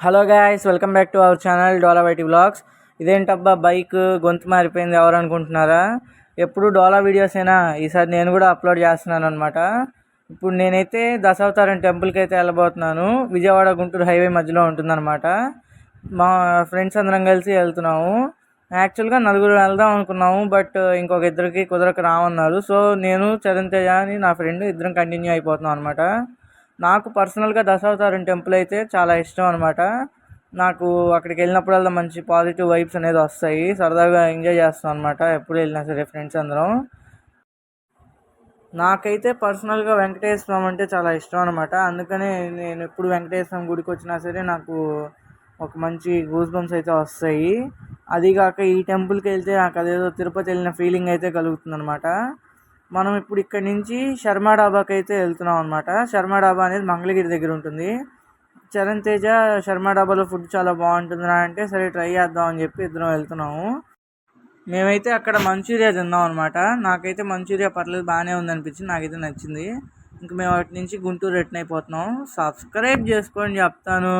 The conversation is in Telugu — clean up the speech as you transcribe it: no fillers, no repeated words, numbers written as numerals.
Hello guys, welcome back to our channel Dola YT vlogs. ఇదేంటబ్బా బైక్ గొంతు మారిపోయింది ఎవరు అనుకుంటున్నారా? ఎప్పుడు డోలా వీడియోసేనా, ఈసారి నేను కూడా అప్లోడ్ చేస్తున్నాను అనమాట. ఇప్పుడు నేనైతే దశావతారం టెంపుల్కి అయితే వెళ్ళబోతున్నాను. విజయవాడ గుంటూరు హైవే మధ్యలో ఉంటుందన్నమాట. మా ఫ్రెండ్స్ అందరం కలిసి వెళ్తున్నాము. యాక్చువల్గా నలుగురు వెళ్దాం అనుకున్నాము, బట్ ఇంకొక ఇద్దరికి కుదరక రామన్నారు. సో నేను చరణ్ తేజ అని నా ఫ్రెండ్ ఇద్దరం కంటిన్యూ అయిపోతున్నాం అనమాట. నాకు పర్సనల్గా దశావతారం టెంపుల్ అయితే చాలా ఇష్టం అనమాట. నాకు అక్కడికి వెళ్ళినప్పుడల్లా మంచి పాజిటివ్ వైబ్స్ అనేది వస్తాయి. సరదాగా ఎంజాయ్ చేస్తాం అనమాట ఎప్పుడు వెళ్ళినా సరే ఫ్రెండ్స్ అందరం. నాకైతే పర్సనల్గా వెంకటేశ్వరం అంటే చాలా ఇష్టం అనమాట. అందుకనే నేను ఎప్పుడు వెంకటేశ్వరం గుడికి వచ్చినా సరే నాకు ఒక మంచి గూస్ బంప్స్ అయితే వస్తాయి. అదిగాక ఈ టెంపుల్కి వెళ్తే నాకు అదేదో తిరుపతి వెళ్ళిన ఫీలింగ్ అయితే కలుగుతుంది అనమాట. మనం ఇప్పుడు ఇక్కడ నుంచి శర్మా డాబాకి అయితే వెళ్తున్నాం అనమాట. శర్మా డాబా అనేది మంగళగిరి దగ్గర ఉంటుంది. చరణ్ తేజ శర్మా డాబాలో ఫుడ్ చాలా బాగుంటుంది అంటే సరే ట్రై చేద్దాం అని చెప్పి ఇద్దరం వెళ్తున్నాము. మేమైతే అక్కడ మంచూరియా తిన్నాం అనమాట. నాకైతే మంచూరియా పర్లేదు, బాగానే ఉంది అనిపించింది, నాకైతే నచ్చింది. ఇంక మేము అటు నుంచి గుంటూరు రిటర్న్ అయిపోతున్నాం. సబ్స్క్రైబ్ చేసుకోండి చెప్తాను.